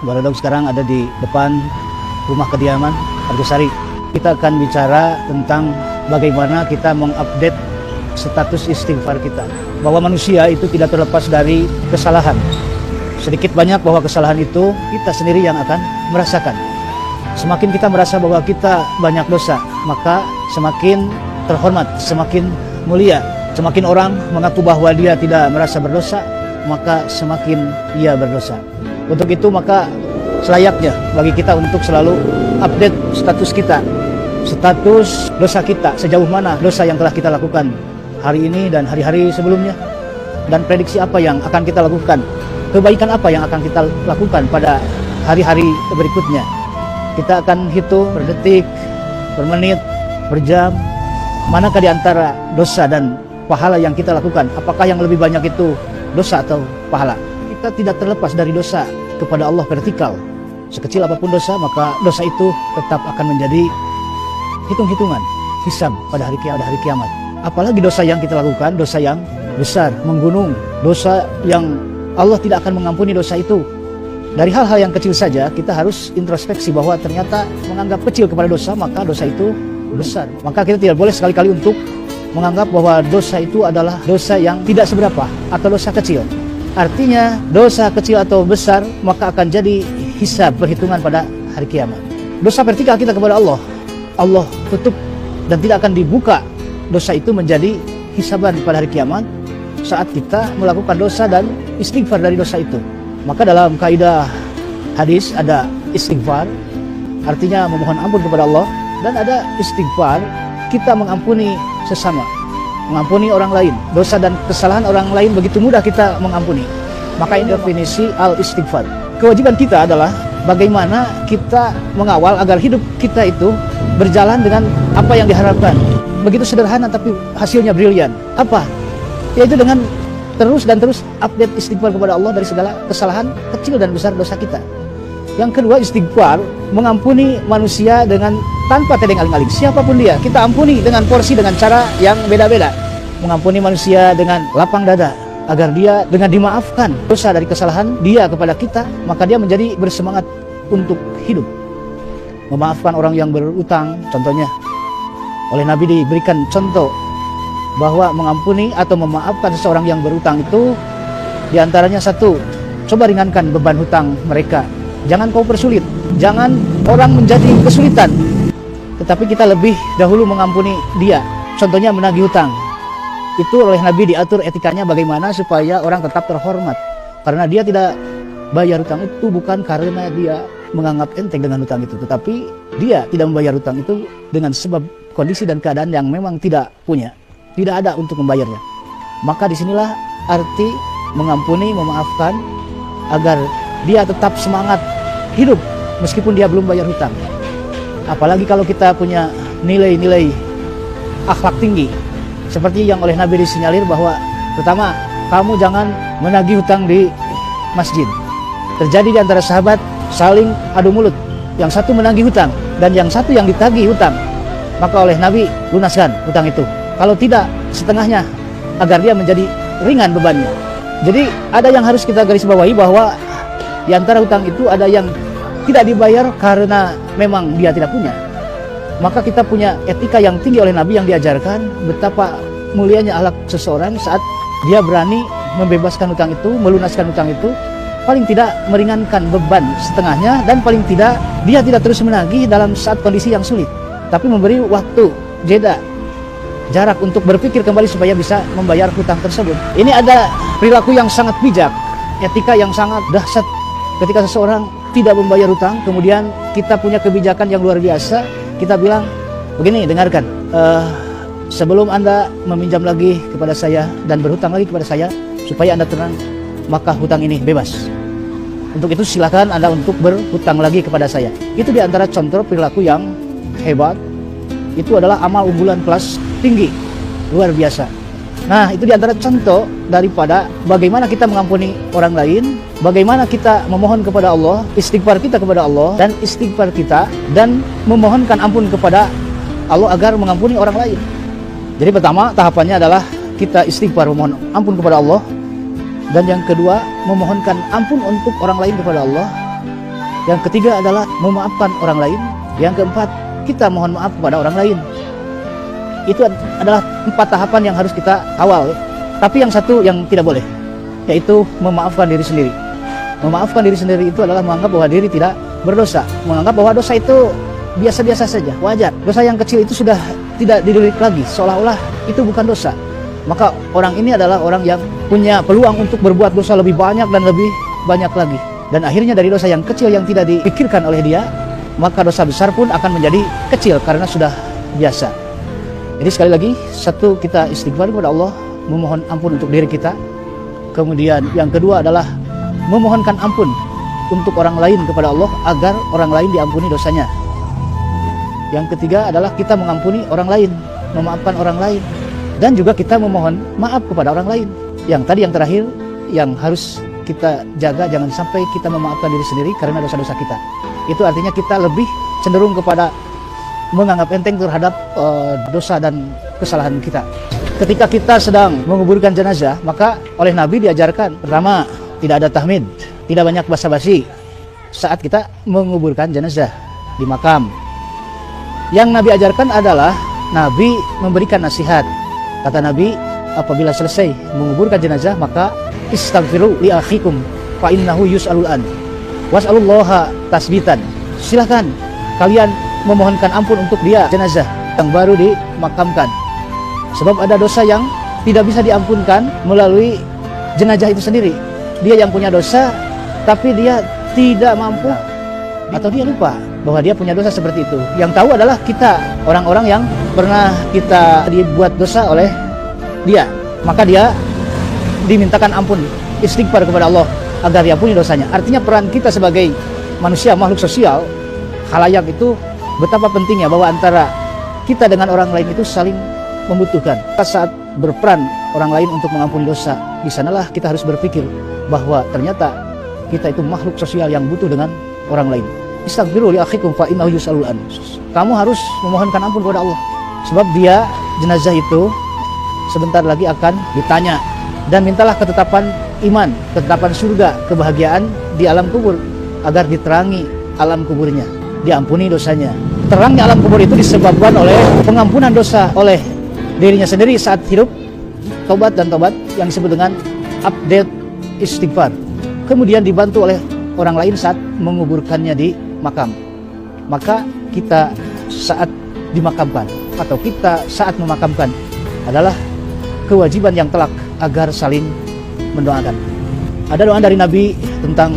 Baradog sekarang ada di depan rumah kediaman Argosari. Kita akan bicara tentang bagaimana kita mengupdate status istighfar kita. Bahwa manusia itu tidak terlepas dari kesalahan. Sedikit banyak bahwa kesalahan itu kita sendiri yang akan merasakan. Semakin kita merasa bahwa kita banyak dosa, maka semakin terhormat, semakin mulia. Semakin orang mengaku bahwa dia tidak merasa berdosa, maka semakin ia berdosa. Untuk itu maka selayaknya bagi kita untuk selalu update status kita. Status dosa kita, sejauh mana dosa yang telah kita lakukan hari ini dan hari-hari sebelumnya. Dan prediksi apa yang akan kita lakukan, kebaikan apa yang akan kita lakukan pada hari-hari berikutnya. Kita akan hitung per detik, per menit, per jam, manakah di antara dosa dan pahala yang kita lakukan, apakah yang lebih banyak itu dosa atau pahala. Kita tidak terlepas dari dosa kepada Allah vertikal. Sekecil apapun dosa, maka dosa itu tetap akan menjadi hitung-hitungan, hisab pada hari kiamat. Apalagi dosa yang kita lakukan, dosa yang besar, menggunung, dosa yang Allah tidak akan mengampuni dosa itu. Dari hal-hal yang kecil saja, kita harus introspeksi bahwa ternyata menganggap kecil kepada dosa, maka dosa itu besar. Maka kita tidak boleh sekali-kali untuk menganggap bahwa dosa itu adalah dosa yang tidak seberapa atau dosa kecil. Artinya dosa kecil atau besar maka akan jadi hisab, perhitungan pada hari kiamat. Dosa vertikal kita kepada Allah, Allah tutup dan tidak akan dibuka dosa itu menjadi hisaban pada hari kiamat saat kita melakukan dosa dan istighfar dari dosa itu. Maka dalam kaidah hadis ada istighfar, artinya memohon ampun kepada Allah, dan ada istighfar, kita mengampuni sesama, mengampuni orang lain. Dosa dan kesalahan orang lain begitu mudah kita mengampuni. Maka ini definisi al-istighfar. Kewajiban kita adalah bagaimana kita mengawal agar hidup kita itu berjalan dengan apa yang diharapkan. Begitu sederhana tapi hasilnya brilian. Apa? Yaitu dengan terus update istighfar kepada Allah dari segala kesalahan kecil dan besar dosa kita. Yang kedua, istighfar mengampuni manusia dengan tanpa tedeng aling-aling. Siapapun dia, kita ampuni dengan porsi, dengan cara yang beda-beda. Mengampuni manusia dengan lapang dada, agar dia dengan dimaafkan dosa dari kesalahan dia kepada kita, maka dia menjadi bersemangat untuk hidup. Memaafkan orang yang berutang, contohnya. Oleh Nabi diberikan contoh bahwa mengampuni atau memaafkan seseorang yang berutang itu diantaranya satu, coba ringankan beban hutang mereka. Jangan kau persulit, jangan orang menjadi kesulitan, tetapi kita lebih dahulu mengampuni dia. Contohnya menagih hutang. Itu oleh Nabi diatur etikanya bagaimana supaya orang tetap terhormat. Karena dia tidak bayar hutang itu bukan karena dia menganggap enteng dengan hutang itu, tetapi dia tidak membayar hutang itu dengan sebab kondisi dan keadaan yang memang tidak punya, tidak ada untuk membayarnya. Maka disinilah arti mengampuni, memaafkan, agar dia tetap semangat hidup meskipun dia belum bayar hutang. Apalagi kalau kita punya nilai-nilai akhlak tinggi, seperti yang oleh Nabi disinyalir bahwa pertama, kamu jangan menagih hutang di masjid. Terjadi di antara sahabat saling adu mulut, yang satu menagih hutang dan yang satu yang ditagih hutang. Maka oleh Nabi, lunaskan hutang itu, kalau tidak setengahnya, agar dia menjadi ringan bebannya. Jadi ada yang harus kita garis bawahi bahwa di antara hutang itu ada yang tidak dibayar karena memang dia tidak punya. Maka kita punya etika yang tinggi oleh Nabi yang diajarkan betapa mulianya akhlak seseorang saat dia berani membebaskan hutang itu, melunaskan hutang itu, paling tidak meringankan beban setengahnya, dan paling tidak dia tidak terus menagih dalam saat kondisi yang sulit, tapi memberi waktu, jeda, jarak untuk berpikir kembali supaya bisa membayar hutang tersebut. Ini ada perilaku yang sangat bijak, etika yang sangat dahsyat. Ketika seseorang tidak membayar hutang, kemudian kita punya kebijakan yang luar biasa. Kita bilang, begini, dengarkan, sebelum Anda meminjam lagi kepada saya dan berhutang lagi kepada saya, supaya Anda tenang, maka hutang ini bebas. Untuk itu silakan Anda untuk berhutang lagi kepada saya. Itu diantara contoh perilaku yang hebat. Itu adalah amal unggulan kelas tinggi, luar biasa. Nah, itu diantara contoh daripada bagaimana kita mengampuni orang lain, bagaimana kita memohon kepada Allah, istighfar kita kepada Allah, dan istighfar kita, dan memohonkan ampun kepada Allah agar mengampuni orang lain. Jadi pertama, tahapannya adalah kita istighfar, memohon ampun kepada Allah, dan yang kedua, memohonkan ampun untuk orang lain kepada Allah, Yang ketiga adalah memaafkan orang lain. Yang keempat, kita mohon maaf kepada orang lain. Itu adalah 4 tahapan yang harus kita kawal. Tapi yang satu yang tidak boleh, yaitu memaafkan diri sendiri. Memaafkan diri sendiri itu adalah menganggap bahwa diri tidak berdosa. Menganggap bahwa dosa itu biasa-biasa saja, wajar. Dosa yang kecil itu sudah tidak dilirik lagi, seolah-olah itu bukan dosa. Maka orang ini adalah orang yang punya peluang untuk berbuat dosa lebih banyak dan lebih banyak lagi. Dan akhirnya dari dosa yang kecil yang tidak dipikirkan oleh dia, maka dosa besar pun akan menjadi kecil karena sudah biasa. Jadi sekali lagi, satu, kita istighfar kepada Allah, memohon ampun untuk diri kita. Kemudian yang kedua adalah memohonkan ampun untuk orang lain kepada Allah agar orang lain diampuni dosanya. Yang ketiga adalah kita mengampuni orang lain, memaafkan orang lain, dan juga kita memohon maaf kepada orang lain. Yang tadi yang terakhir yang harus kita jaga, jangan sampai kita memaafkan diri sendiri karena dosa-dosa kita. Itu artinya kita lebih cenderung kepada menganggap enteng terhadap dosa dan kesalahan kita. Ketika kita sedang menguburkan jenazah, maka oleh Nabi diajarkan, pertama, tidak ada tahmid, tidak banyak basa-basi saat kita menguburkan jenazah di makam. Yang Nabi ajarkan adalah Nabi memberikan nasihat. Kata Nabi, apabila selesai menguburkan jenazah, maka istaghfiru li akhikum fa innahu yus'alul an was'alullaha tasbitan. Silakan kalian memohonkan ampun untuk dia, jenazah yang baru dimakamkan. Sebab ada dosa yang tidak bisa diampunkan melalui jenazah itu sendiri. Dia yang punya dosa, tapi dia tidak mampu atau dia lupa bahwa dia punya dosa seperti itu. Yang tahu adalah kita, orang-orang yang pernah kita dibuat dosa oleh dia. Maka dia dimintakan ampun, istighfar kepada Allah agar diampuni dosanya. Artinya peran kita sebagai manusia, makhluk sosial, khalayak itu betapa pentingnya bahwa antara kita dengan orang lain itu saling membutuhkan. Saat berperan orang lain untuk mengampuni dosa, di sanalah kita harus berpikir bahwa ternyata kita itu makhluk sosial yang butuh dengan orang lain. Istaghfiru li akhikum fa innahu yus'alul an. Kamu harus memohonkan ampun kepada Allah, sebab dia, jenazah itu sebentar lagi akan ditanya. Dan mintalah ketetapan iman, ketetapan surga, kebahagiaan di alam kubur agar diterangi alam kuburnya, diampuni dosanya. Terangnya alam kubur itu disebabkan oleh pengampunan dosa oleh dirinya sendiri saat hidup, tobat dan tobat yang disebut dengan update istighfar. Kemudian dibantu oleh orang lain saat menguburkannya di makam. Maka kita saat dimakamkan atau kita saat memakamkan adalah kewajiban yang telak agar saling mendoakan. Ada doa dari Nabi tentang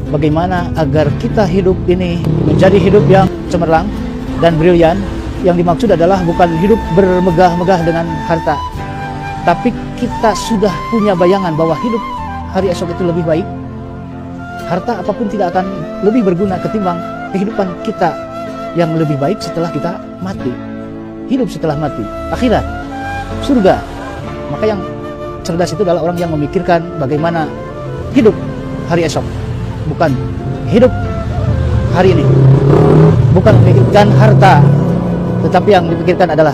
bagaimana agar kita hidup ini menjadi hidup yang cemerlang dan brilian. Yang dimaksud adalah bukan hidup bermegah-megah dengan harta, tapi kita sudah punya bayangan bahwa hidup hari esok itu lebih baik. Harta apapun tidak akan lebih berguna ketimbang kehidupan kita yang lebih baik setelah kita mati. Hidup setelah mati, akhirat, surga. Maka yang cerdas itu adalah orang yang memikirkan bagaimana hidup hari esok, bukan hidup hari ini. Bukan memikirkan harta, tetapi yang dipikirkan adalah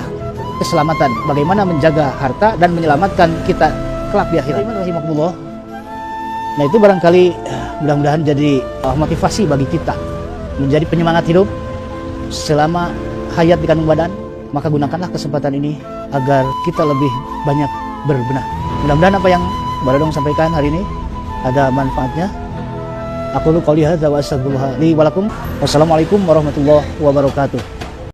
keselamatan. Bagaimana menjaga harta dan menyelamatkan kita kelak di akhirat. Nah, itu barangkali mudah-mudahan jadi motivasi bagi kita menjadi penyemangat hidup selama hayat di kandung badan. Maka gunakanlah kesempatan ini agar kita lebih banyak berbenah. Mudah-mudahan apa yang Baradong sampaikan hari ini ada manfaatnya. Aku qouli hadza wa astaghfirullah li wa lakum. Wassalamualaikum warahmatullahi wabarakatuh.